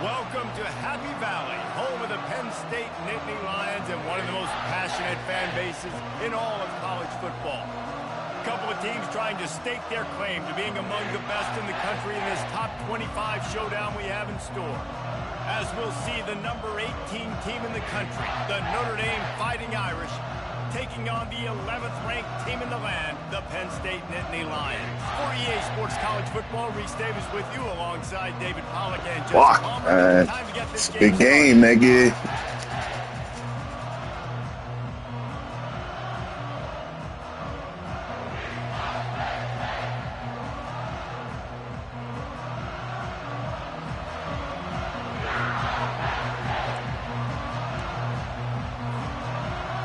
Welcome to Happy Valley, home of the Penn State Nittany Lions and one of the most passionate fan bases in all of college football. A couple of teams trying to stake their claim to being among the best in the country in this top 25 showdown we have in store. As we'll see the number 18 team in the country, the Notre Dame Fighting Irish, taking on the 11th ranked team in the land, the Penn State Nittany Lions. For EA Sports College Football, Reese Davis with you alongside David Pollack and Jesse Palmer. Time to get this big game, nigga.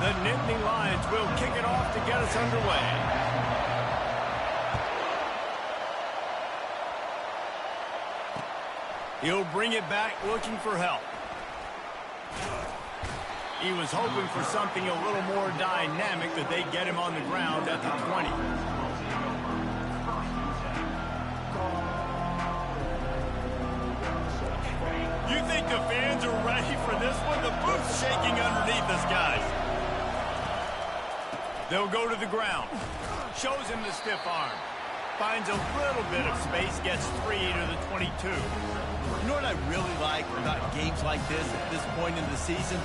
The Nittany Lions will kick it off to get us underway. He'll bring it back looking for help. He was hoping for something a little more dynamic that they get him on the ground at the 20. You think the fans are ready for this one? The booth's shaking underneath us, guys. They'll go to the ground. Shows him the stiff arm. Finds a little bit of space, gets 3 to the 22. You know what I really like about games like this at this point in the season?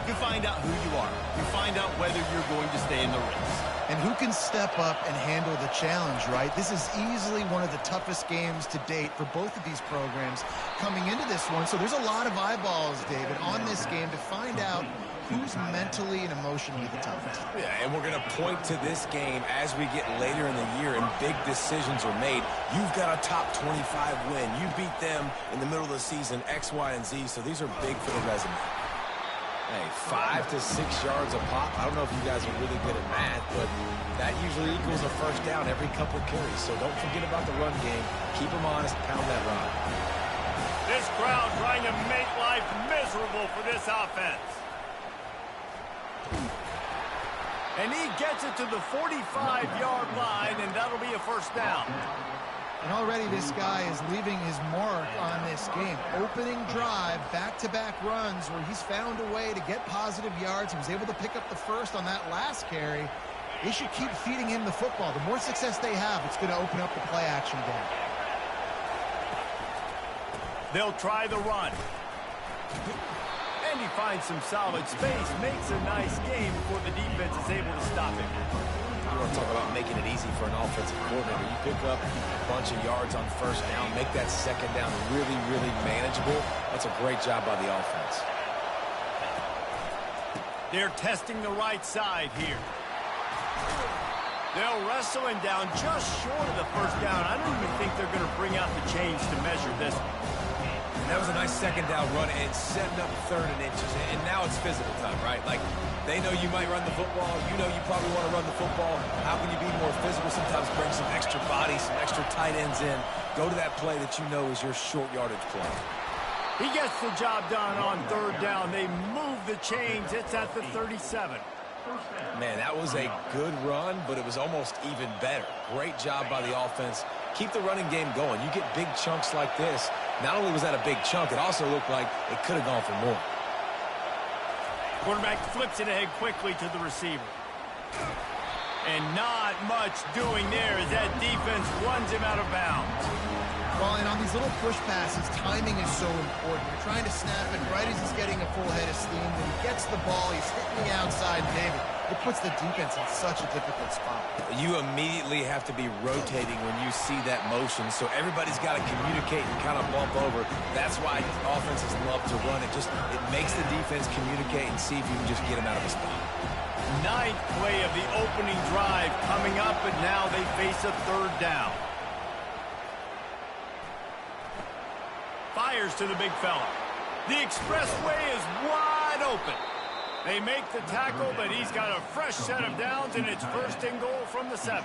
You find out who you are. You find out whether you're going to stay in the race. And who can step up and handle the challenge, right? This is easily one of the toughest games to date for both of these programs coming into this one. So there's a lot of eyeballs, David, on this game to find out who's mentally and emotionally the toughest. Yeah, and we're going to point to this game as we get later in the year and big decisions are made. You've got a top 25 win. You beat them in the middle of the season, X, Y, and Z, so these are big for the resume. Hey, 5 to 6 yards a pop. I don't know if you guys are really good at math, but that usually equals a first down every couple of carries. So don't forget about the run game. Keep them honest, pound that rock. This crowd trying to make life miserable for this offense. And he gets it to the 45-yard line, and that'll be a first down. And already this guy is leaving his mark on this game. Opening drive, back-to-back runs where he's found a way to get positive yards. He was able to pick up the first on that last carry. They should keep feeding him the football. The more success they have, it's going to open up the play-action game. They'll try the run. And he finds some solid space, makes a nice game before the defense is able to stop him. You want to talk about making it easy for an offensive coordinator. You pick up a bunch of yards on first down, make that second down really, really manageable. That's a great job by the offense. They're testing the right side here. They'll wrestle him down just short of the first down. I don't even think they're going to bring out the chains to measure this one. That was a nice second down run, and it's setting up 3rd and inches. And now it's physical time, right? Like, they know you might run the football. You know you probably want to run the football. How can you be more physical? Sometimes bring some extra bodies, some extra tight ends in. Go to that play that you know is your short yardage play. He gets the job done on 3rd down. They move the chains. It's at the 37. Man, that was a good run, but it was almost even better. Great job by the offense. Keep the running game going. You get big chunks like this. Not only was that a big chunk, it also looked like it could have gone for more. Quarterback flips it ahead quickly to the receiver. And not much doing there as that defense runs him out of bounds. Well, and on these little push passes, timing is so important. You're trying to snap it right as he's getting a full head of steam. When he gets the ball, he's hitting the outside, David. It puts the defense in such a difficult spot. You immediately have to be rotating when you see that motion, so everybody's got to communicate and kind of bump over. That's why offenses love to run it. It makes the defense communicate and see if you can just get him out of a spot. 9th play of the opening drive coming up, and now they face a 3rd down. Fires to the big fella. The expressway is wide open. They make the tackle, but he's got a fresh set of downs, and it's 1st and goal from the 7.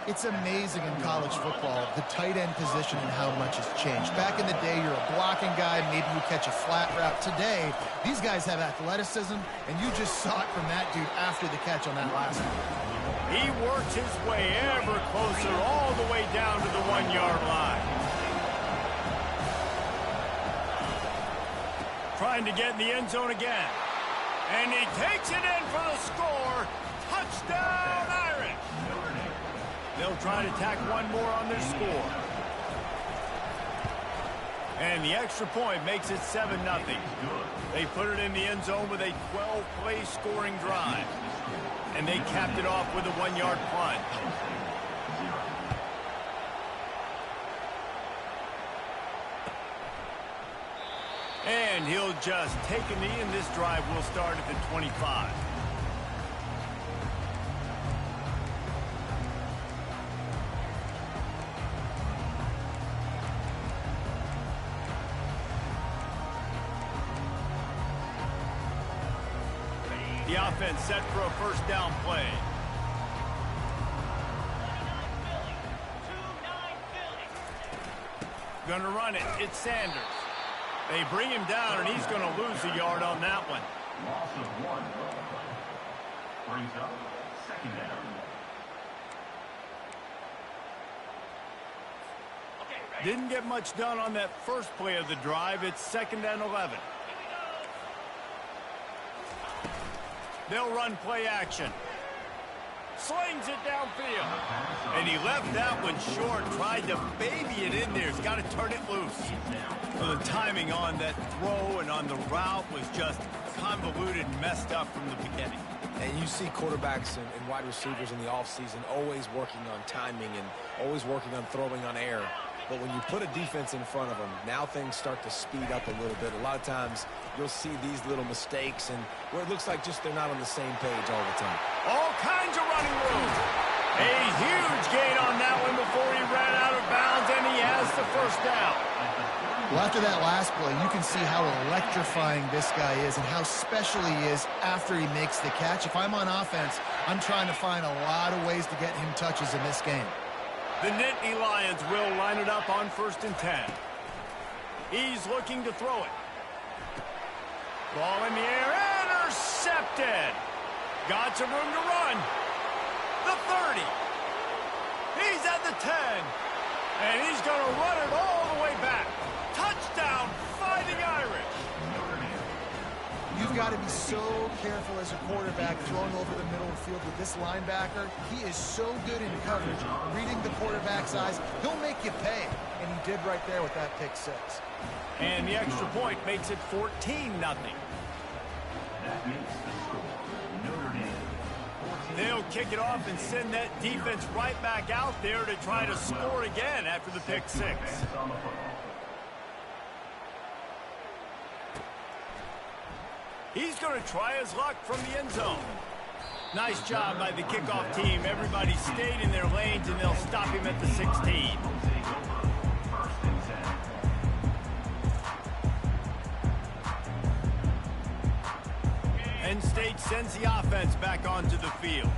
It's amazing in college football, the tight end position and how much has changed. Back in the day, you're a blocking guy, maybe you catch a flat route. Today, these guys have athleticism, and you just saw it from that dude after the catch on that last one. He works his way ever closer all the way down to the 1-yard line. Trying to get in the end zone again. And he takes it in for the score. Touchdown, Irish. They'll try to tack one more on their score. And the extra point makes it 7-0. They put it in the end zone with a 12-play scoring drive. And they capped it off with a 1-yard punt. And he'll just take a knee, and this drive will start at the 25. The offense set for a first down play. Gonna run it. It's Sanders. They bring him down, and he's going to lose a yard on that one. Loss of 1. Brings up second down. Didn't get much done on that first play of the drive. It's 2nd and 11. They'll run play action. Slings it downfield. And he left that one short. Tried to baby it in there. He's got to turn it loose. So the timing on that throw and on the route was just convoluted and messed up from the beginning. And you see quarterbacks and wide receivers in the offseason always working on timing and always working on throwing on air. But when you put a defense in front of them, now things start to speed up a little bit. A lot of times you'll see these little mistakes and where it looks like just they're not on the same page all the time. All kinds of running room. A huge gain on that one before he ran out of bounds, and he has the first down. Well, after that last play, you can see how electrifying this guy is and how special he is after he makes the catch. If I'm on offense, I'm trying to find a lot of ways to get him touches in this game. The Nittany Lions will line it up on 1st and 10. He's looking to throw it. Ball in the air, intercepted. Got some room to run. The 30. He's at the 10. And he's going to run it all the way back. Touchdown, Fighting Irish. You've got to be so careful as a quarterback throwing over the middle of the field with this linebacker. He is so good in coverage, reading the quarterback's eyes. He'll make you pay, and he did right there with that pick 6. And the extra point makes it 14-0. That makes the score. Notre Dame. They'll kick it off and send that defense right back out there to try to score again after the pick 6. He's going to try his luck from the end zone. Nice job by the kickoff team. Everybody stayed in their lanes, and they'll stop him at the 16. Penn State sends the offense back onto the field.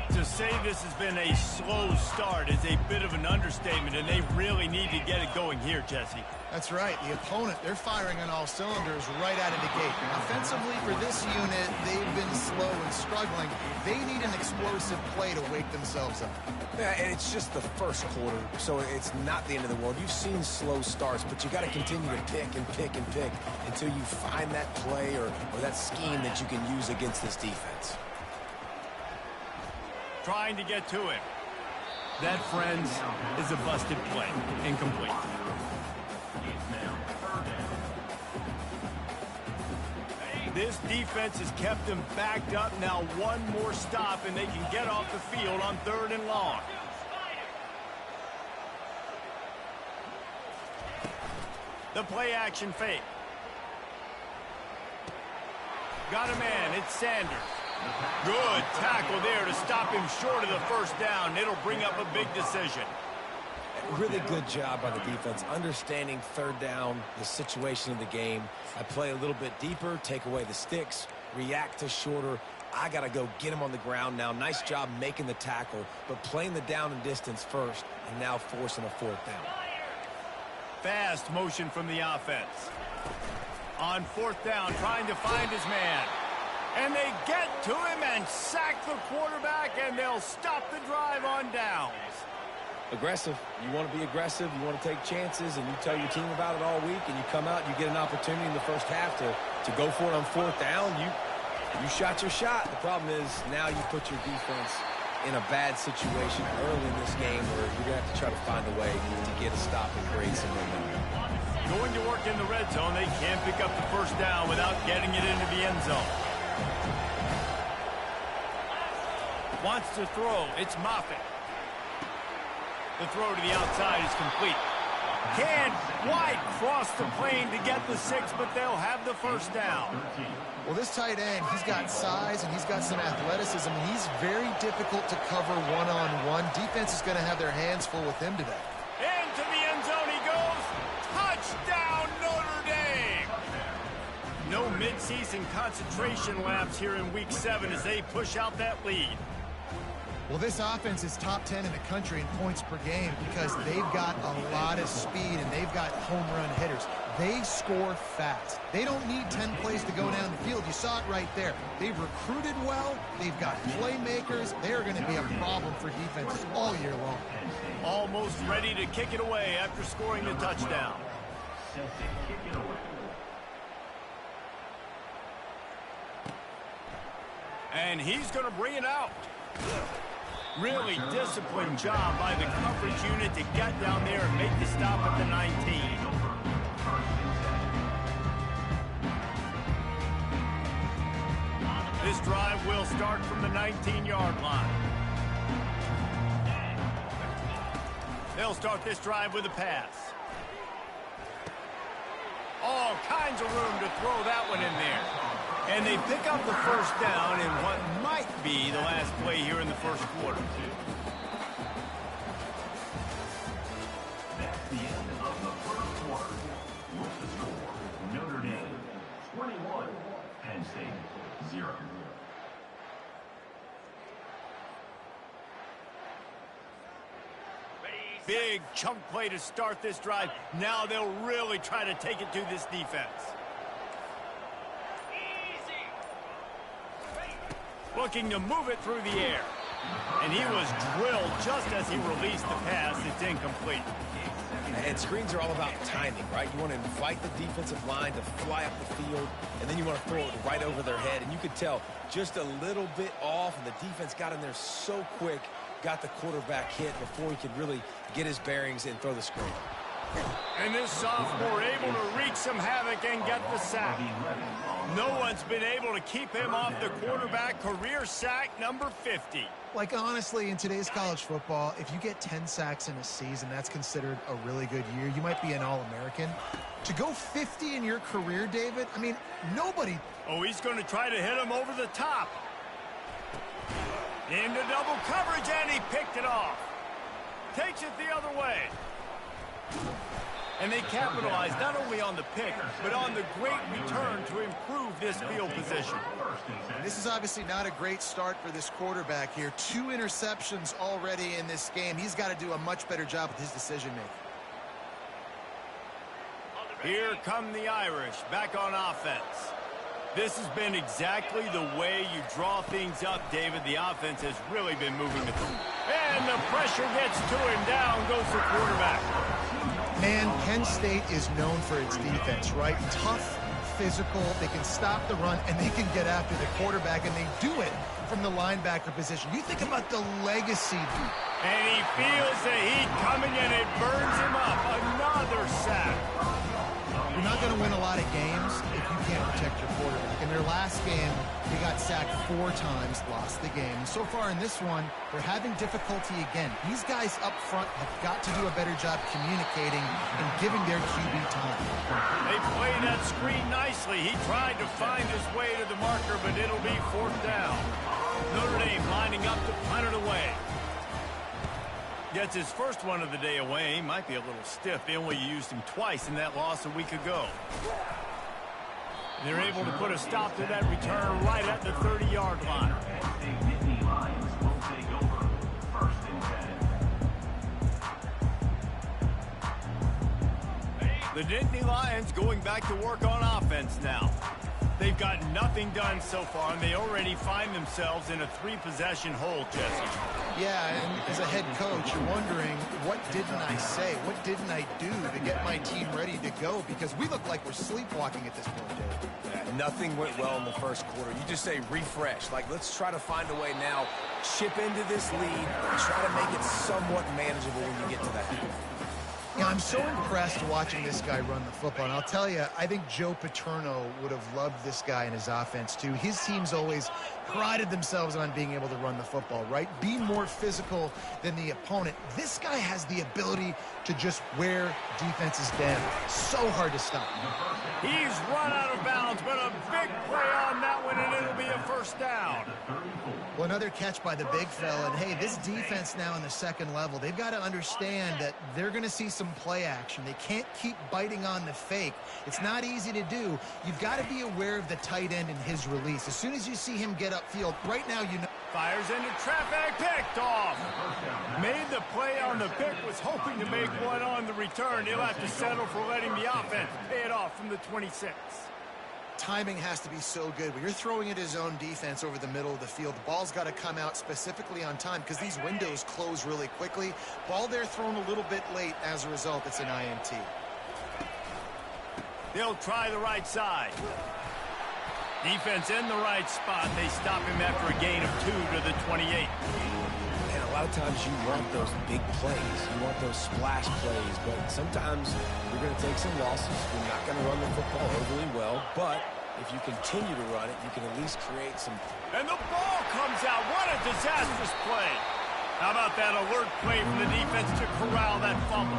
To say this has been a slow start is a bit of an understatement, and they really need to get it going here, Jesse. That's right. The opponent, they're firing on all cylinders right out of the gate. Offensively, for this unit, they've been slow and struggling. They need an explosive play to wake themselves up. Yeah, and it's just the first quarter, so it's not the end of the world. You've seen slow starts, but you got to continue to pick and pick and pick until you find that play or that scheme that you can use against this defense. Trying to get to him. That, friends, is a busted play. Incomplete. This defense has kept them backed up. Now one more stop, and they can get off the field on 3rd and long. The play action fake. Got a man. It's Sanders. Good tackle there to stop him short of the first down. It'll bring up a big decision. Really good job by the defense, understanding 3rd down, the situation of the game. I play a little bit deeper, take away the sticks, react to shorter. I got to go get him on the ground now. Nice job making the tackle, but playing the down and distance first, and now forcing a 4th down. Fast motion from the offense. On 4th down, trying to find his man. And they get to him and sack the quarterback, and they'll stop the drive on downs. Aggressive. You want to be aggressive. You want to take chances, and you tell your team about it all week, and you come out and you get an opportunity in the first half to go for it on fourth down. You shot your shot. The problem is now you put your defense in a bad situation early in this game where you're going to have to try to find a way to get a stop and create some momentum. Going to work in the red zone, they can't pick up the first down without getting it into the end zone. Wants to throw. It's Moffitt. The throw to the outside is complete. Can White cross the plane to get the 6, but they'll have the first down. Well, this tight end, he's got size and he's got some athleticism, and he's very difficult to cover one-on-one. Defense is going to have their hands full with him today. Into the end zone he goes. Touchdown, Notre Dame! No midseason concentration laps here in Week 7 as they push out that lead. Well, this offense is top 10 in the country in points per game because they've got a lot of speed and they've got home run hitters. They score fast. They don't need 10 plays to go down the field. You saw it right there. They've recruited well. They've got playmakers. They are going to be a problem for defenses all year long. Almost ready to kick it away after scoring the touchdown. And he's going to bring it out. Really disciplined job by the coverage unit to get down there and make the stop at the 19. This drive will start from the 19-yard line. They'll start this drive with a pass. All kinds of room to throw that one in there. And they pick up the first down in what might be the last play here in the first quarter. That's the end of the first quarter. With the score, Notre Dame 21, Penn State 0. Big chunk play to start this drive. Now they'll really try to take it to this defense. Looking to move it through the air. And he was drilled just as he released the pass. It's incomplete. And screens are all about timing, right? You want to invite the defensive line to fly up the field, and then you want to throw it right over their head. And you could tell just a little bit off, and the defense got in there so quick, got the quarterback hit before he could really get his bearings and throw the screen. And this sophomore able to wreak some havoc and get the sack. No one's been able to keep him off the quarterback. Career sack number 50. Like, honestly, in today's college football, if you get 10 sacks in a season, that's considered a really good year. You might be an All-American. To go 50 in your career, David, I mean, nobody... Oh, he's going to try to hit him over the top. Into double coverage, and he picked it off. Takes it the other way. And they capitalized not only on the pick, but on the great return to improve this field position. This is obviously not a great start for this quarterback here. 2 interceptions already in this game. He's got to do a much better job with his decision-making. Here come the Irish back on offense. This has been exactly the way you draw things up, David. The offense has really been moving the field. And the pressure gets to him. Down goes the quarterback. Man, Penn State is known for its defense, right? Tough, physical, they can stop the run, and they can get after the quarterback, and they do it from the linebacker position. You think about the legacy. And he feels the heat coming, and it burns him up. Another sack. You're not going to win a lot of games if you can't protect your quarterback. In their last game, they got sacked 4 times, lost the game. And so far in this one, they're having difficulty again. These guys up front have got to do a better job communicating and giving their QB time. They play that screen nicely. He tried to find his way to the marker, but it'll be 4th down. Notre Dame lining up to punt it away. Gets his first one of the day away. He might be a little stiff. They only used him twice in that loss a week ago. They're able to put a stop to that return right at the 30-yard line. The Nittany Lions going back to work on offense now. They've got nothing done so far, and they already find themselves in a 3-possession hole, Jesse. Yeah, and as a head coach, you're wondering, what didn't I say? What didn't I do to get my team ready to go? Because we look like we're sleepwalking at this point, Dave. Yeah, nothing went well in the first quarter. You just say refresh. Like, let's try to find a way now, chip into this lead, and try to make it somewhat manageable when you get to the half. Yeah, I'm so impressed watching this guy run the football. And I'll tell you, I think Joe Paterno would have loved this guy in his offense, too. His teams always prided themselves on being able to run the football, right? Be more physical than the opponent. This guy has the ability to just wear defenses down. So hard to stop. He's run out of bounds, but a big play on that one, and it'll be a first down. Well, another catch by the big fella. And, hey, this defense now in the second level, they've got to understand that they're going to see some play action. They can't keep biting on the fake. It's not easy to do. You've got to be aware of the tight end and his release. As soon as you see him get upfield, right now you know. Fires into traffic, picked off. Made the play on the pick, was hoping to make one on the return. He'll have to settle for letting the offense pay it off from the 26. Timing has to be so good. When you're throwing at his own defense over the middle of the field, the ball's got to come out specifically on time because these windows close really quickly. Ball there thrown a little bit late. As a result, it's an INT. They'll try the right side. Defense in the right spot. They stop him after a gain of 2 to the 28. And a lot of times you want those big plays. You want those splash plays. But sometimes you're going to take some losses. You're not going to run the football overly well. But if you continue to run it, you can at least create some. And the ball comes out. What a disastrous play. How about that alert play from the defense to corral that fumble?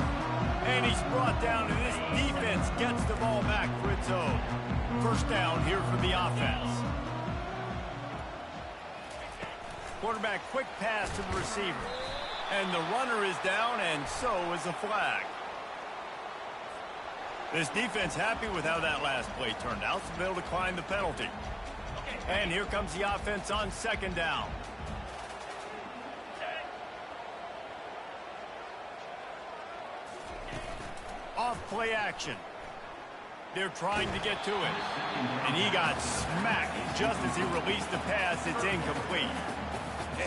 And he's brought down, and this defense gets the ball back for its own. First down here for the offense. Quarterback quick pass to the receiver. And the runner is down, and so is the flag. This defense happy with how that last play turned out, so they'll decline the penalty. And here comes the offense on second down. Off play action. They're trying to get to it. And he got smacked just as he released the pass. It's incomplete.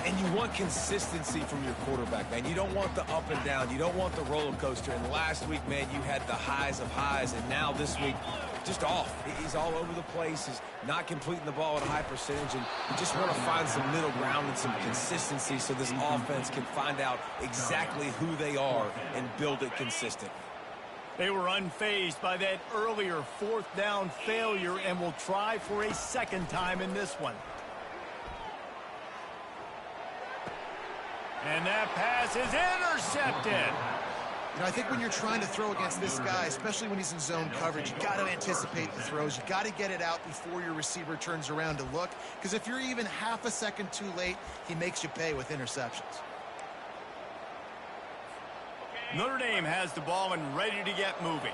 And you want consistency from your quarterback, man. You don't want the up and down. You don't want the roller coaster. And last week, man, you had the highs of highs. And now this week, just off. He's all over the place. He's not completing the ball at a high percentage. And you just want to find some middle ground and some consistency so this offense can find out exactly who they are and build it consistent. They were unfazed by that earlier fourth down failure and will try for a second time in this one. And that pass is intercepted. You know, I think when you're trying to throw against this guy, especially when he's in zone coverage, you got to anticipate the throws. You got to get it out before your receiver turns around to look. Because if you're even half a second too late, he makes you pay with interceptions. Notre Dame has the ball and ready to get moving.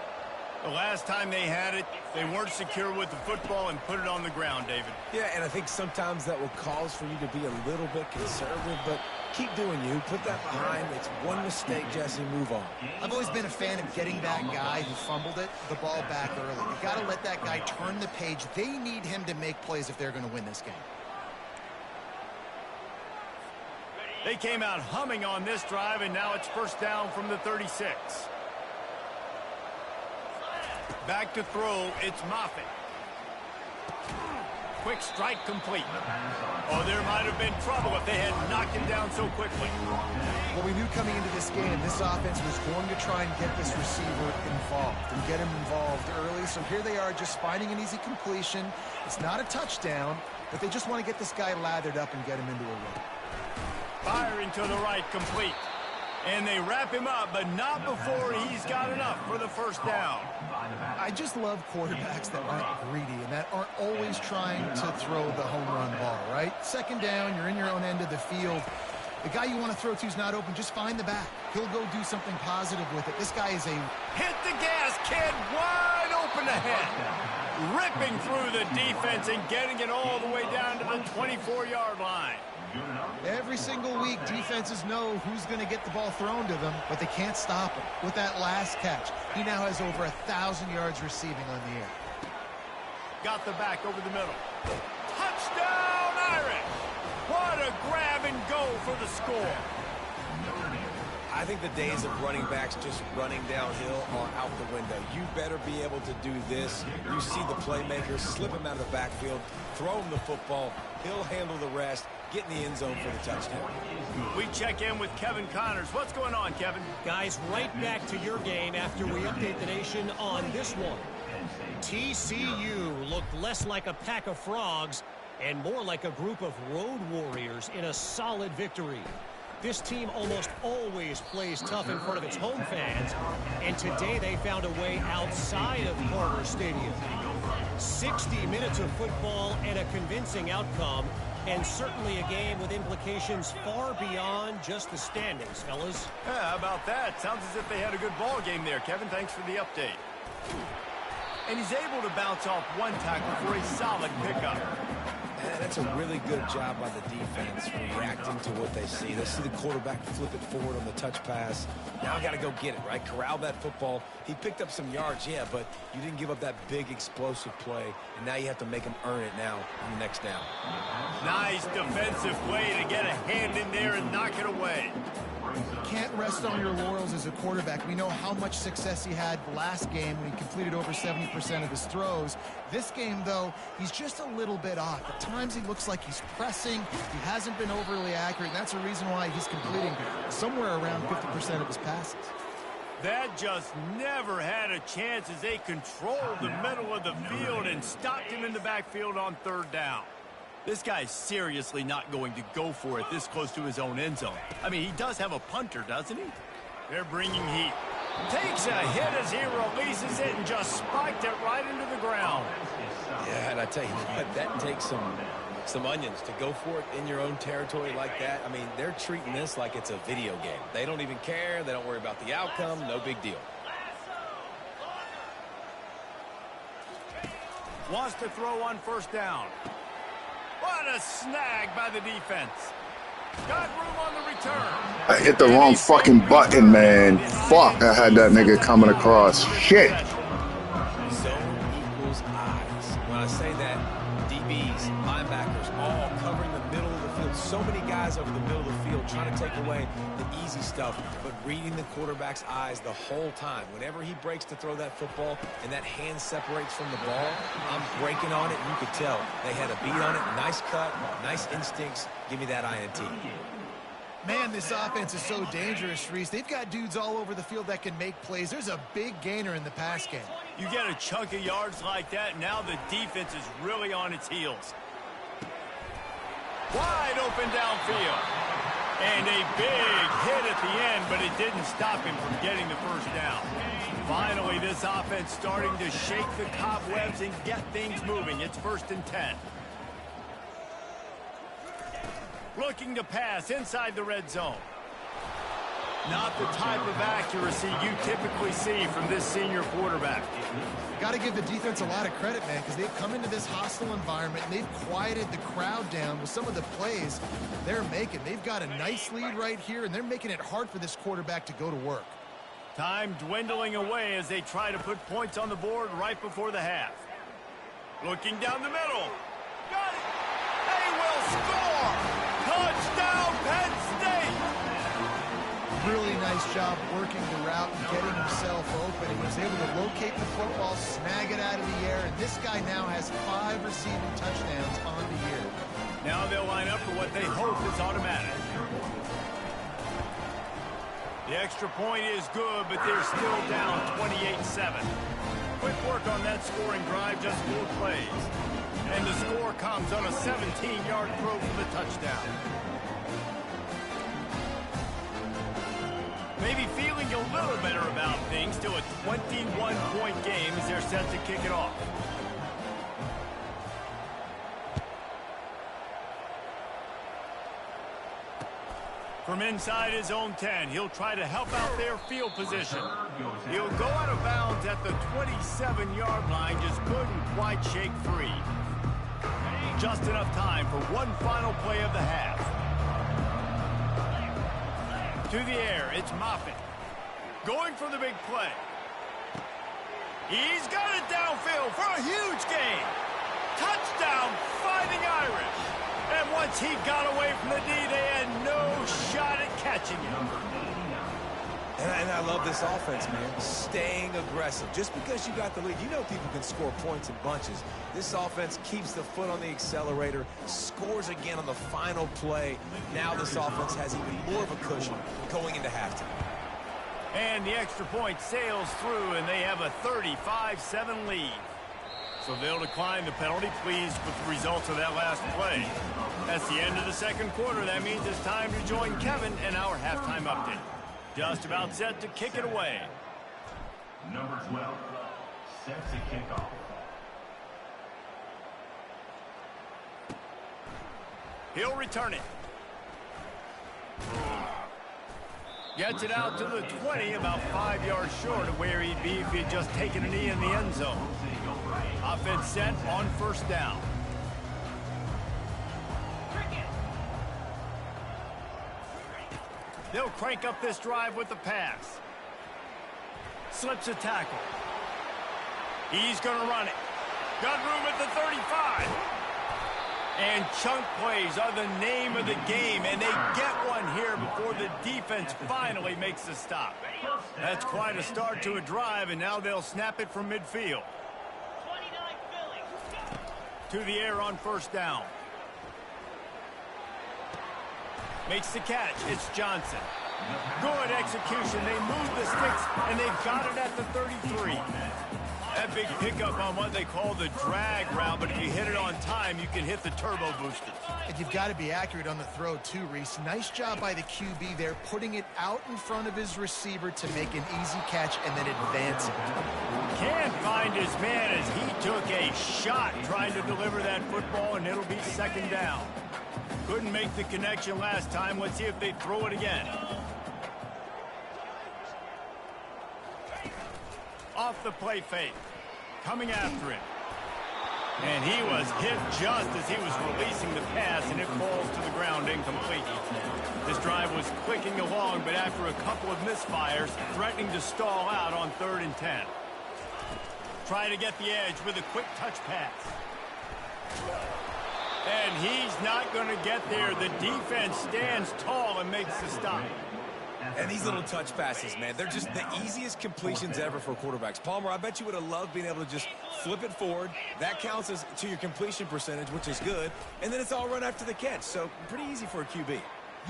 The last time they had it, they weren't secure with the football and put it on the ground, David. Yeah, and I think sometimes that will cause for you to be a little bit conservative, but keep doing you. Put that behind. It's one mistake, Jesse. Move on. I've always been a fan of getting that guy who fumbled it, the ball back early. You got to let that guy turn the page. They need him to make plays if they're going to win this game. They came out humming on this drive, and now it's first down from the 36. Back to throw, it's Moffitt. Quick strike complete. Oh, there might have been trouble if they had knocked him down so quickly. Well, we knew coming into this game, this offense was going to try and get this receiver involved and get him involved early. So here they are just finding an easy completion. It's not a touchdown, but they just want to get this guy lathered up and get him into a run. Firing to the right, complete. And they wrap him up, but not before he's got enough for the first down. I just love quarterbacks that aren't greedy and that aren't always trying to throw the home run ball, right? Second down, you're in your own end of the field. The guy you want to throw to is not open. Just find the back. He'll go do something positive with it. This guy is a... Hit the gas, kid. Wide open ahead. Ripping through the defense and getting it all the way down to the 24-yard line. Every single week, defenses know who's going to get the ball thrown to them, but they can't stop him. With that last catch, he now has over 1,000 yards receiving on the air. got the back over the middle. Touchdown, Irish! What a grab and go for the score. I think the days of running backs just running downhill are out the window. You better be able to do this. You see the playmakers, slip him out of the backfield, throw him the football. He'll handle the rest, get in the end zone for the touchdown. We check in with Kevin Connors. What's going on, Kevin? Guys, right back to your game after we update the nation on this one. TCU looked less like a pack of frogs and more like a group of road warriors in a solid victory. This team almost always plays tough in front of its home fans, and today they found a way outside of Carter Stadium. 60 minutes of football and a convincing outcome, and certainly a game with implications far beyond just the standings, fellas. Yeah, how about that? Sounds as if they had a good ball game there, Kevin. Thanks for the update. And he's able to bounce off one tackle for a solid pickup. That's a really good job by the defense reacting to what they see. They see the quarterback flip it forward on the touch pass. Now I got to go get it, right? Corral that football. He picked up some yards, yeah, but you didn't give up that big explosive play, and now you have to make him earn it now on the next down. Nice defensive play to get a hand in there and knock it away. Can't rest on your laurels as a quarterback. We know how much success he had last game when he completed over 70% of his throws. This game, though, he's just a little bit off. At times he looks like he's pressing. He hasn't been overly accurate, and that's a reason why he's completing somewhere around 50% of his passes. That just never had a chance as they controlled the middle of the field and stopped him in the backfield on third down. This guy's seriously not going to go for it this close to his own end zone. I mean, he does have a punter, doesn't he? They're bringing heat. Takes a hit as he releases it and just spiked it right into the ground. Yeah, and I tell you what, that takes some onions to go for it in your own territory like that. I mean, they're treating this like it's a video game. They don't even care. They don't worry about the outcome. No big deal. Wants to throw on first down. What a snag by the defense. Got room on the return. I hit the wrong fucking button, man. Fuck, I had that nigga coming across. Shit. Zone equals eyes. When I say that, DBs, linebackers, all covering the middle of the field. So many guys over the middle of the field trying to take away the easy stuff, but reading the quarterback's eyes the whole time. Whenever he breaks to throw that football and that hand separates from the ball, I'm breaking on it, and you could tell they had a beat on it. Nice cut, nice instincts. Give me that INT. Man, this offense is so dangerous, Reese. They've got dudes all over the field that can make plays. There's a big gainer in the pass game. You get a chunk of yards like that, now the defense is really on its heels. Wide open downfield. And a big hit at the end, but it didn't stop him from getting the first down. Finally, this offense starting to shake the cobwebs and get things moving. It's 1st and 10. Looking to pass inside the red zone. Not the type of accuracy you typically see from this senior quarterback. Got to give the defense a lot of credit, man, because they've come into this hostile environment and they've quieted the crowd down with some of the plays they're making. They've got a nice lead right here, and they're making it hard for this quarterback to go to work. Time dwindling away as they try to put points on the board right before the half. Looking down the middle. Got it. They will score. Touchdown, Penn State. Really nice job working the route and getting himself open. He was able to locate the football, snag it out of the air, and this guy now has 5 receiving touchdowns on the year. Now they'll line up for what they hope is automatic. The extra point is good, but they're still down 28-7. Quick work on that scoring drive, just 4 plays. And the score comes on a 17-yard throw for the touchdown. Maybe feeling a little better about things. Still a 21-point game as they're set to kick it off. From inside his own 10, he'll try to help out their field position. He'll go out of bounds at the 27-yard line, just couldn't quite shake free. Just enough time for one final play of the half. To the air, it's Moffitt. Going for the big play. He's got it downfield for a huge gain. Touchdown, Fighting Irish. And once he got away from the D, they had no shot at catching him. And I love this offense, man. Staying aggressive. Just because you got the lead, you know people can score points in bunches. This offense keeps the foot on the accelerator, scores again on the final play. Now this offense has even more of a cushion going into halftime. And the extra point sails through, and they have a 35-7 lead. So they'll decline the penalty, pleased with the results of that last play. That's the end of the second quarter. That means it's time to join Kevin in our halftime update. Just about set to kick it away. Number 12, set to kick off. He'll return it. Gets it out to the 20, about 5 yards short of where he'd be if he had just taken a knee in the end zone. Offense set on first down. They'll crank up this drive with the pass. Slips a tackle. He's going to run it. Got room at the 35. And chunk plays are the name of the game, and they get one here before the defense finally makes the stop. That's quite a start to a drive, and now they'll snap it from midfield. To the air on first down. Makes the catch. It's Johnson. Good execution. They move the sticks, and they've got it at the 33. That big pickup on what they call the drag route, but if you hit it on time, you can hit the turbo boosters. And you've got to be accurate on the throw, too, Reese. Nice job by the QB there, putting it out in front of his receiver to make an easy catch and then advance it. Can't find his man as he took a shot trying to deliver that football, and it'll be second down. Couldn't make the connection last time. Let's see if they throw it again. Off the play fake. Coming after him. And he was hit just as he was releasing the pass, and it falls to the ground incomplete. This drive was clicking along, but after a couple of misfires, threatening to stall out on 3rd and 10. Try to get the edge with a quick touch pass. And he's not going to get there. The defense stands tall and makes the stop. And these little touch passes, man, they're just the easiest completions ever for quarterbacks. Palmer, I bet you would have loved being able to just flip it forward. That counts as to your completion percentage, which is good. And then it's all run after the catch. So pretty easy for a QB.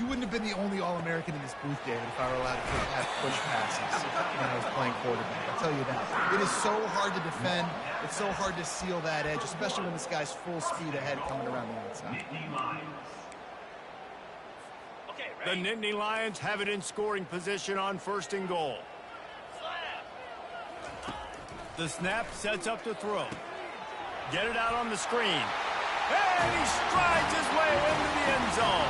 You wouldn't have been the only All-American in this booth, David, if I were allowed to have push passes when I was playing quarterback. I'll tell you that. It is so hard to defend. It's so hard to seal that edge, especially when this guy's full speed ahead coming around the outside. The Nittany Lions have it in scoring position on 1st and goal. The snap sets up to throw. Get it out on the screen. And he strides his way into the end zone.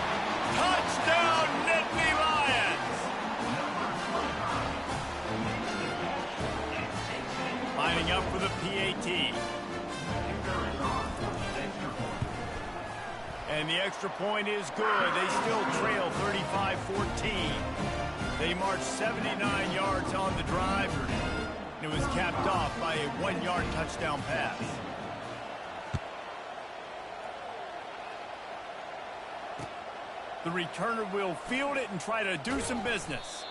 Touchdown, Nittany Lions! Lining up for the PAT. And the extra point is good. They still trail 35-14. They marched 79 yards on the drive. And it was capped off by a 1-yard touchdown pass. The returner will field it and try to do some business.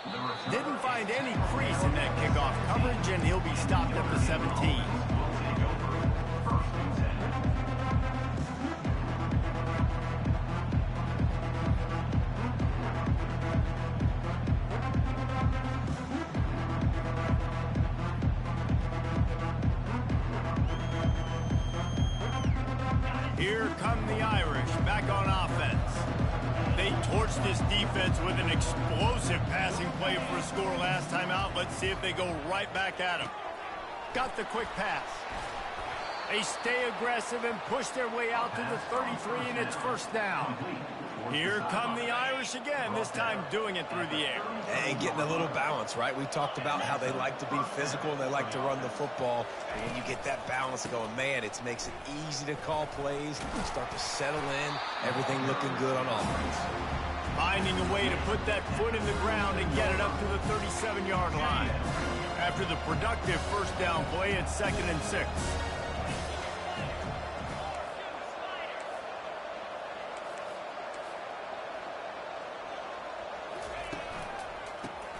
Didn't find any crease in that kickoff coverage, and he'll be stopped at the 17. Here come the Irish back on offense. They torched this defense with an explosive passing play for a score last time out. Let's see if they go right back at him. Got the quick pass. They stay aggressive and push their way out to the 33, and it's first down. Here come the Irish again, this time doing it through the air. And getting a little balance, right? We talked about how they like to be physical and they like to run the football. And when you get that balance going, man, it makes it easy to call plays, start to settle in, everything looking good on offense. Finding a way to put that foot in the ground and get it up to the 37-yard line. After the productive first down play, it's 2nd and 6.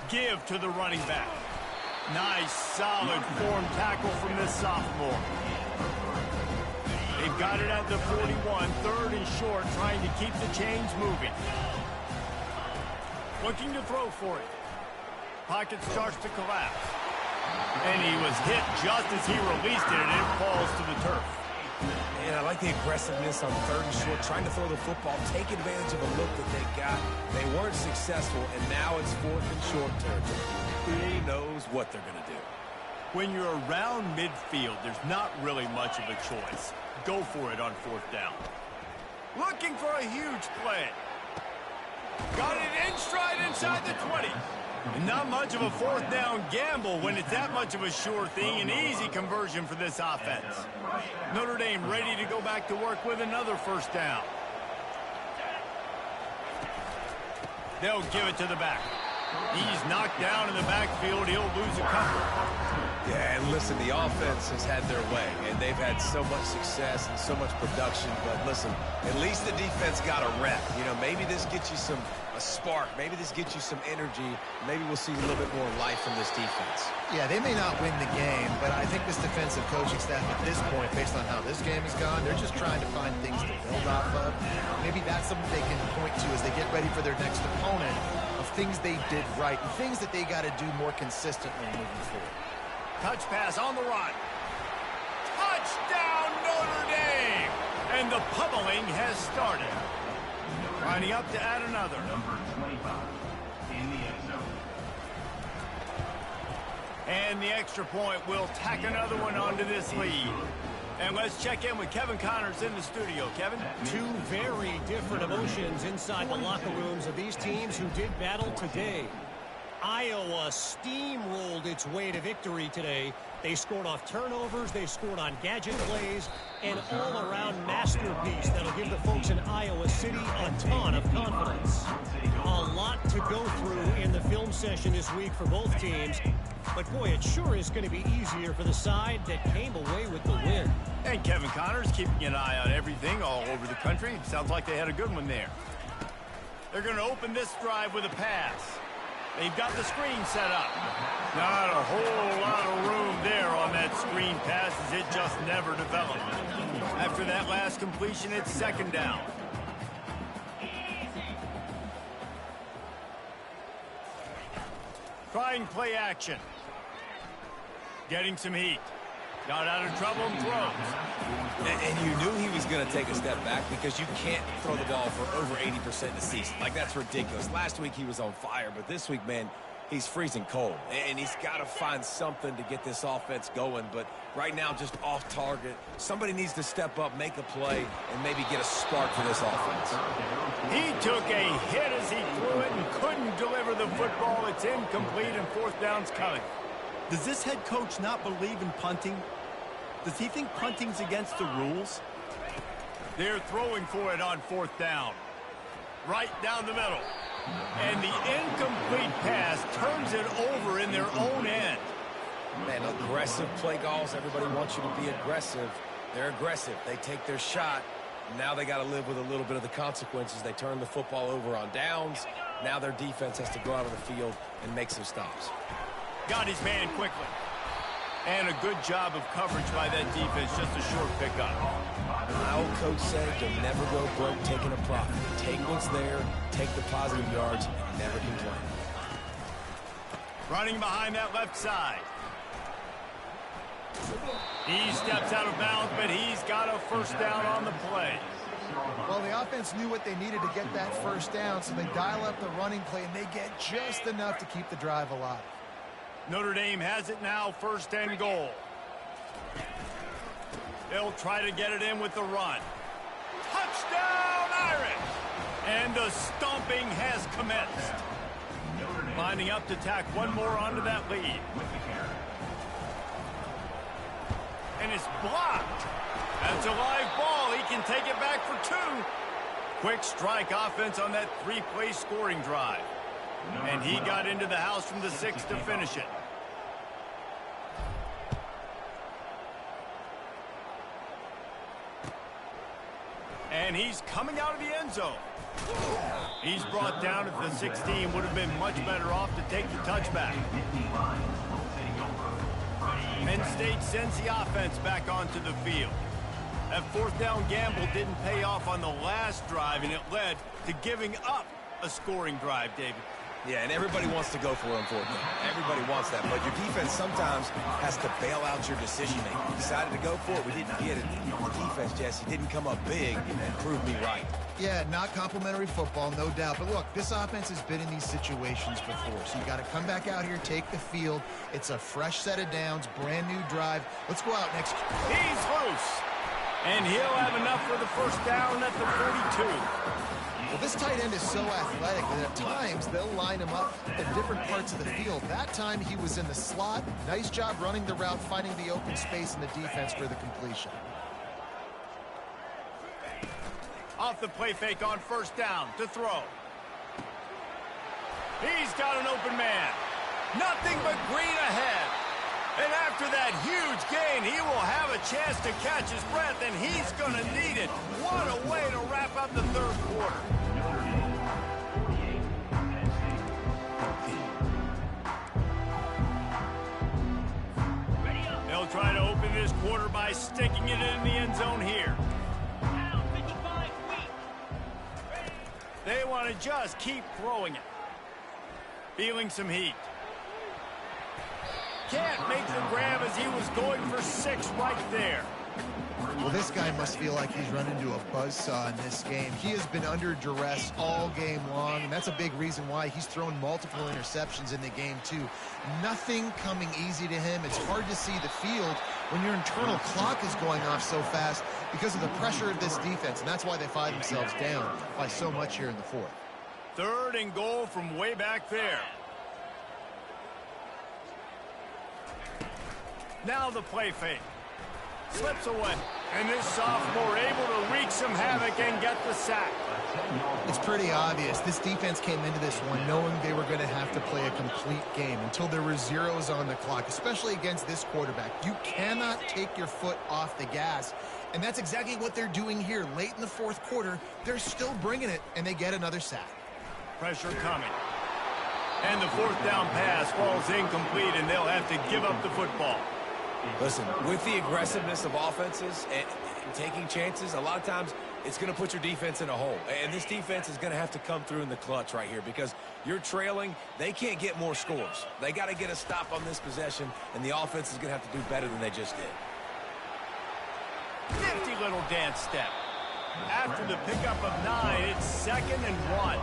Give to the running back. Nice, solid form tackle from this sophomore. They've got it at the 41, third and short, trying to keep the chains moving. Looking to throw for it. Pocket starts to collapse. And he was hit just as he released it, and it falls to the turf. And I like the aggressiveness on third and short, trying to throw the football, take advantage of a look that they got. They weren't successful, and now it's fourth and short territory. Who knows what they're going to do? When you're around midfield, there's not really much of a choice. Go for it on fourth down. Looking for a huge play. Got it in stride inside the 20. Not much of a fourth down gamble when it's that much of a sure thing. An easy conversion for this offense. Notre Dame ready to go back to work with another first down. They'll give it to the back. He's knocked down in the backfield. He'll lose a couple. Yeah, and listen, the offense has had their way, and they've had so much success and so much production. But listen, at least the defense got a rep. You know, maybe this gets you a spark. Maybe this gets you some energy. Maybe we'll see a little bit more life from this defense. Yeah, they may not win the game, but I think this defensive coaching staff at this point, based on how this game has gone, they're just trying to find things to build off of. Maybe that's something they can point to as they get ready for their next opponent, of things they did right and things that they got to do more consistently moving forward. Touch pass on the run. Touchdown, Notre Dame! And the pummeling has started. Lining up to add another. Number 25 in the end zone. And the extra point will tack another one onto this lead. And let's check in with Kevin Connors in the studio. Kevin? Two very different emotions inside the locker rooms of these teams who did battle today. Iowa steamrolled its way to victory today. They scored off turnovers, they scored on gadget plays, an all-around masterpiece that'll give the folks in Iowa City a ton of confidence. A lot to go through in the film session this week for both teams, but boy, it sure is going to be easier for the side that came away with the win. And Kevin Connors keeping an eye on everything all over the country. Sounds like they had a good one there. They're going to open this drive with a pass. They've got the screen set up. Not a whole lot of room there on that screen pass as it just never developed. After that last completion, it's second down. Trying play action. Getting some heat. Got out of trouble and throws. And you knew he was going to take a step back because you can't throw the ball for over 80% in the season. Like, that's ridiculous. Last week he was on fire, but this week, man, he's freezing cold. And he's got to find something to get this offense going. But right now, just off target. Somebody needs to step up, make a play, and maybe get a spark for this offense. He took a hit as he threw it and couldn't deliver the football. It's incomplete and fourth down's coming. Does this head coach not believe in punting? Does he think punting's against the rules? They're throwing for it on fourth down. Right down the middle. And the incomplete pass turns it over in their own end. Man, aggressive play calls. Everybody wants you to be aggressive. They're aggressive. They take their shot. Now they got to live with a little bit of the consequences. They turn the football over on downs. Now their defense has to go out on the field and make some stops. Got his man quickly. And a good job of coverage by that defense. Just a short pickup. My old coach said you'll never go broke taking a profit. Take what's there, take the positive yards, and never complain. Running behind that left side. He steps out of bounds, but he's got a first down on the play. Well, the offense knew what they needed to get that first down, so they dial up the running play, and they get just enough to keep the drive alive. Notre Dame has it now, first and goal. They'll try to get it in with the run. Touchdown, Irish! And the stomping has commenced. Lining up to tack one more onto that lead. And it's blocked. That's a live ball. He can take it back for two. Quick strike offense on that three-play scoring drive. And he got into the house from the 6 to finish it. And he's coming out of the end zone. He's brought down at the 16. Would have been much better off to take the touchback. Penn State sends the offense back onto the field. That fourth down gamble didn't pay off on the last drive, and it led to giving up a scoring drive, David. Yeah, and everybody wants to go for it, unfortunately. Everybody wants that, but your defense sometimes has to bail out your decision-making. You decided to go for it, we didn't get it. The defense, Jesse, didn't come up big and prove me right. Yeah, not complimentary football, no doubt. But look, this offense has been in these situations before, so you got to come back out here, take the field. It's a fresh set of downs, brand new drive. Let's go out next. He's loose, and he'll have enough for the first down at the 42. Well, this tight end is so athletic that at times they'll line him up in different parts of the field. That time he was in the slot. Nice job running the route, finding the open space in the defense for the completion. Off the play fake on first down to throw. He's got an open man. Nothing but green ahead. And after that huge gain, he will have a chance to catch his breath, and he's going to need it. What a way to wrap up the third quarter. They'll try to open this quarter by sticking it in the end zone here. They want to just keep throwing it. Feeling some heat. Can't make the grab as he was going for 6 right there. Well, this guy must feel like he's run into a buzzsaw in this game. He has been under duress all game long, and that's a big reason why he's thrown multiple interceptions in the game, too. Nothing coming easy to him. It's hard to see the field when your internal clock is going off so fast because of the pressure of this defense, and that's why they find themselves down by so much here in the fourth. 3rd and goal from way back there. Now the play fake. Slips away. And this sophomore able to wreak some havoc and get the sack. It's pretty obvious. This defense came into this one knowing they were going to have to play a complete game until there were zeros on the clock, especially against this quarterback. You cannot take your foot off the gas, and that's exactly what they're doing here. Late in the fourth quarter, they're still bringing it, and they get another sack. Pressure coming. And the fourth down pass falls incomplete, and they'll have to give up the football. Listen, with the aggressiveness of offenses and taking chances, a lot of times it's going to put your defense in a hole. And this defense is going to have to come through in the clutch right here because you're trailing. They can't get more scores. They got to get a stop on this possession, and the offense is going to have to do better than they just did. Nifty little dance step. After the pickup of 9, it's 2nd and 1.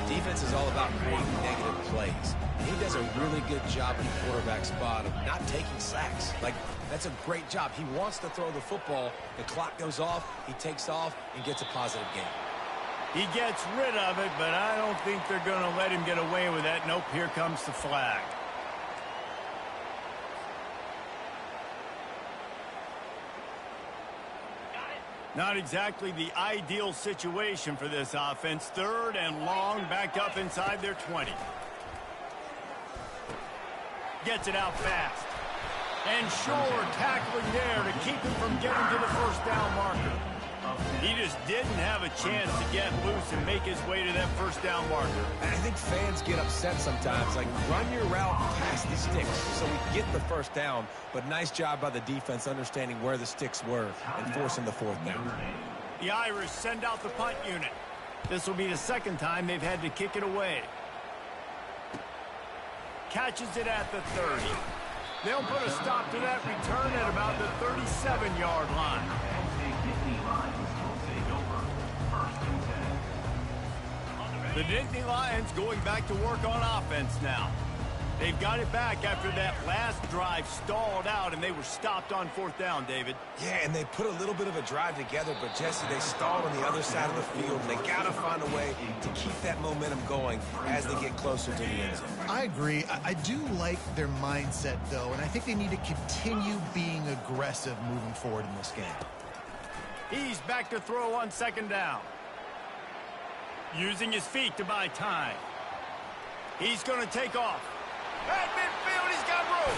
Defense is all about creating negative plays. He does a really good job in the quarterback spot of not taking sacks. Like, that's a great job. He wants to throw the football. The clock goes off. He takes off and gets a positive gain. He gets rid of it, but I don't think they're going to let him get away with that. Nope, here comes the flag. Not exactly the ideal situation for this offense. 3rd and long, back up inside their 20. Gets it out fast. And Shore tackling there to keep him from getting to the first down marker. He just didn't have a chance to get loose and make his way to that first down marker. And I think fans get upset sometimes. Like, run your route past the sticks so we get the first down. But nice job by the defense understanding where the sticks were and forcing the fourth down. The Irish send out the punt unit. This will be the 2nd time they've had to kick it away. Catches it at the 30. They'll put a stop to that return at about the 37-yard line. The Nittany Lions going back to work on offense now. They've got it back after that last drive stalled out, and they were stopped on 4th down, David. Yeah, and they put a little bit of a drive together, but, Jesse, they stalled on the other side of the field, and they got to find a way to keep that momentum going as they get closer to the end zone. I agree. I do like their mindset, though, and I think they need to continue being aggressive moving forward in this game. He's back to throw on 2nd down. Using his feet to buy time. He's going to take off. At midfield, he's got room.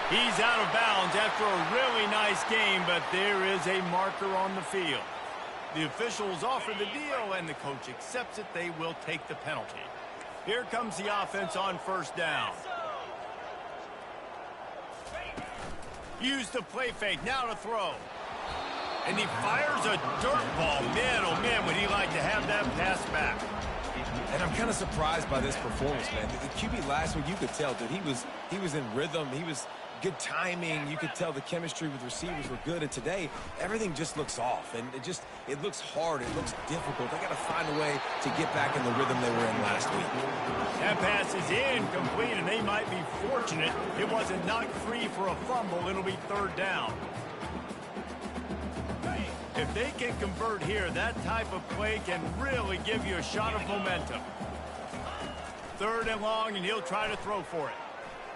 He's out of bounds after a really nice game, but there is a marker on the field. The officials offer the deal, and the coach accepts it. They will take the penalty. Here comes the offense on first down. Use the play fake, now to throw. And he fires a dirt ball. Man, oh man, would he like to have that pass back. And I'm kind of surprised by this performance, man. The QB last week, you could tell, dude, he was in rhythm. He was good timing. You could tell the chemistry with receivers were good. And today, everything just looks off. And it looks hard. It looks difficult. They got to find a way to get back in the rhythm they were in last week. That pass is incomplete, and they might be fortunate it wasn't knocked free for a fumble. It'll be third down. If they can convert here, that type of play can really give you a shot of momentum. Third and long, and he'll try to throw for it.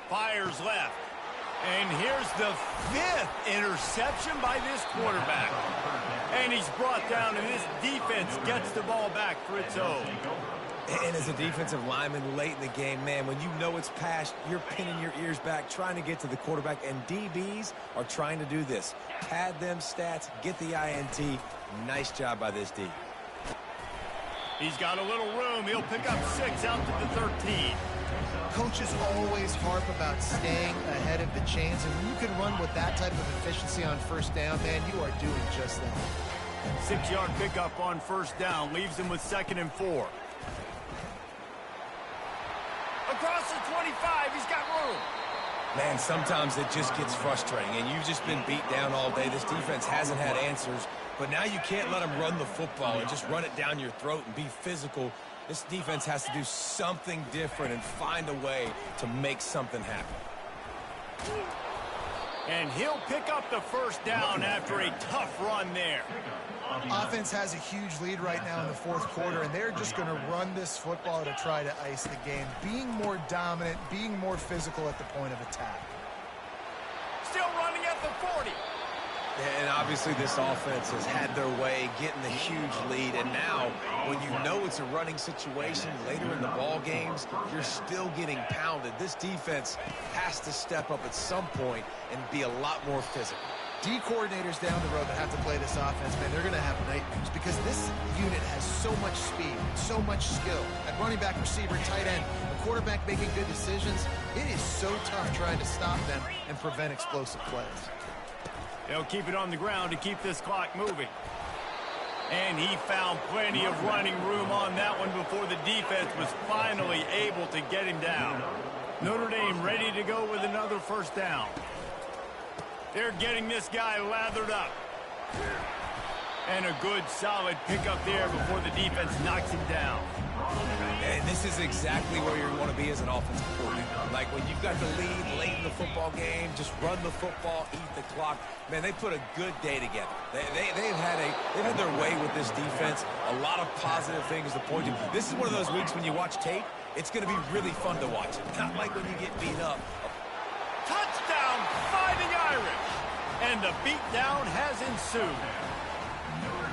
Fires left. And here's the 5th interception by this quarterback. And he's brought down, and this defense gets the ball back for its own. And as a defensive lineman late in the game, man, when you know it's passed, you're pinning your ears back, trying to get to the quarterback, and DBs are trying to do this. Pad them stats, get the INT. Nice job by this D. He's got a little room. He'll pick up 6 out to the 13. Coaches always harp about staying ahead of the chains, and when you can run with that type of efficiency on first down, man, you are doing just that. 6-yard pickup on first down leaves him with 2nd and 4. Across the 25, he's got room. Man, sometimes it just gets frustrating, and you've just been beat down all day. This defense hasn't had answers, but now you can't let them run the football and just run it down your throat and be physical. This defense has to do something different and find a way to make something happen. And he'll pick up the first down after a tough run there. Offense has a huge lead right now in the 4th quarter, and they're just going to run this football to try to ice the game. Being more dominant, being more physical at the point of attack. Still running at the 40. And obviously this offense has had their way getting the huge lead, and now when you know it's a running situation later in the ball games, you're still getting pounded. This defense has to step up at some point and be a lot more physical. D coordinators down the road that have to play this offense, man, they're going to have nightmares because this unit has so much speed, so much skill. At running back, receiver, tight end, a quarterback making good decisions, it is so tough trying to stop them and prevent explosive plays. They'll keep it on the ground to keep this clock moving. And he found plenty of running room on that one before the defense was finally able to get him down. Notre Dame ready to go with another first down. They're getting this guy lathered up. And a good, solid pickup there before the defense knocks him down. And this is exactly where you want to be as an offensive coordinator. Like when you've got the lead late in the football game, just run the football, eat the clock. Man, they put a good day together. They've had their way with this defense. A lot of positive things to point to. This is one of those weeks when you watch tape, it's going to be really fun to watch. Not like when you get beat up. Touchdown, Fighting Irish! And the beatdown has ensued.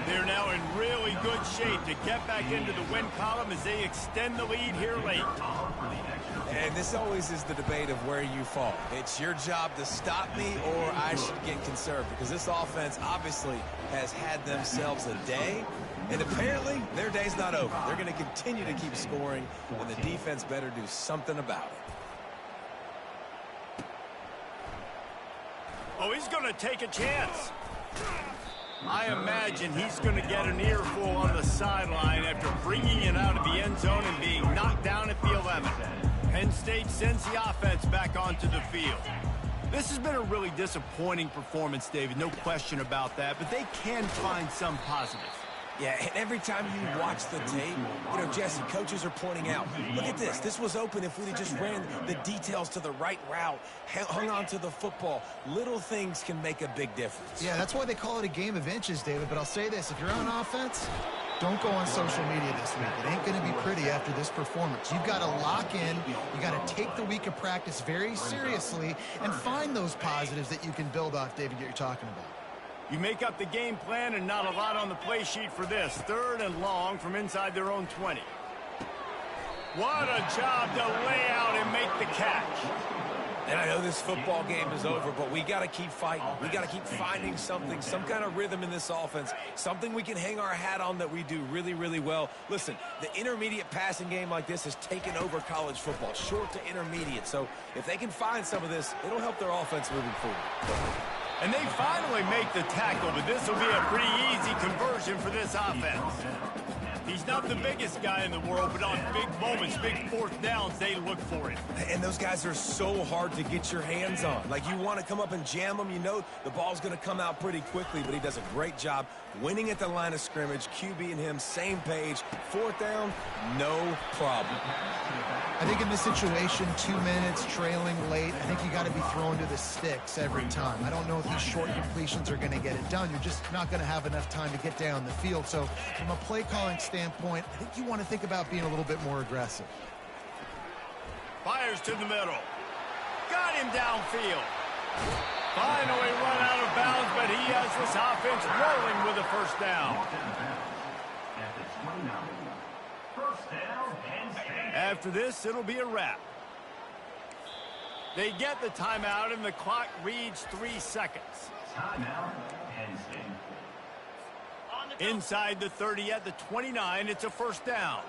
They're now in really good shape to get back into the win column as they extend the lead here late. And this always is the debate of where you fall. It's your job to stop me or I should get conserved, because this offense obviously has had themselves a day, and apparently their day's not over. They're going to continue to keep scoring, and the defense better do something about it. Oh, he's going to take a chance. I imagine he's going to get an earful on the sideline after bringing it out of the end zone and being knocked down at the 11. Penn State sends the offense back onto the field. This has been a really disappointing performance, David, no question about that, but they can find some positives. Yeah, and every time you watch the tape, you know, Jesse, coaches are pointing out, look at this. This was open if we'd have just ran the details to the right route, hung on to the football. Little things can make a big difference. Yeah, that's why they call it a game of inches, David. But I'll say this, if you're on offense, don't go on social media this week. It ain't going to be pretty after this performance. You've got to lock in. You got to take the week of practice very seriously and find those positives that you can build off, David, that you're talking about. You make up the game plan and not a lot on the play sheet for this. 3rd and long from inside their own 20. What a job to lay out and make the catch. And I know this football game is over, but we got to keep fighting. We got to keep finding something, some kind of rhythm in this offense, something we can hang our hat on that we do really, really well. Listen, the intermediate passing game like this has taken over college football, short to intermediate. So if they can find some of this, it'll help their offense moving forward. And they finally make the tackle, but this will be a pretty easy conversion for this offense. He's not the biggest guy in the world, but on big moments, big fourth downs, they look for it. And those guys are so hard to get your hands on. Like, you want to come up and jam them, you know the ball's going to come out pretty quickly, but he does a great job winning at the line of scrimmage. QB and him, same page. Fourth down, no problem. I think in this situation, 2 minutes, trailing late, I think you got to be throwing to the sticks every time. I don't know if these short completions are going to get it done. You're just not going to have enough time to get down the field. So from a play calling standpoint, I think you want to think about being a little bit more aggressive. Fires to the middle. Got him downfield. Finally run out of bounds, but he has this offense rolling with a first down. After this, it'll be a wrap. They get the timeout, and the clock reads 3 seconds. Timeout, Penn State. Inside the 30 at the 29, it's a first down.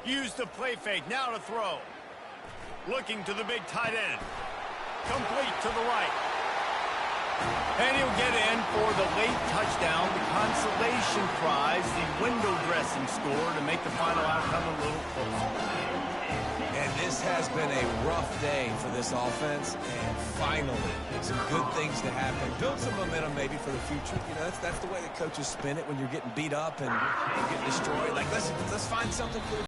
Use the play fake, now to throw. Looking to the big tight end. Complete to the right. And he'll get in for the late touchdown, the consolation prize, the window dressing score to make the final outcome a little closer. And this has been a rough day for this offense, and finally, some good things to happen. Build some momentum maybe for the future. You know, that's the way the coaches spin it when you're getting beat up and you get destroyed. Like, let's find something for the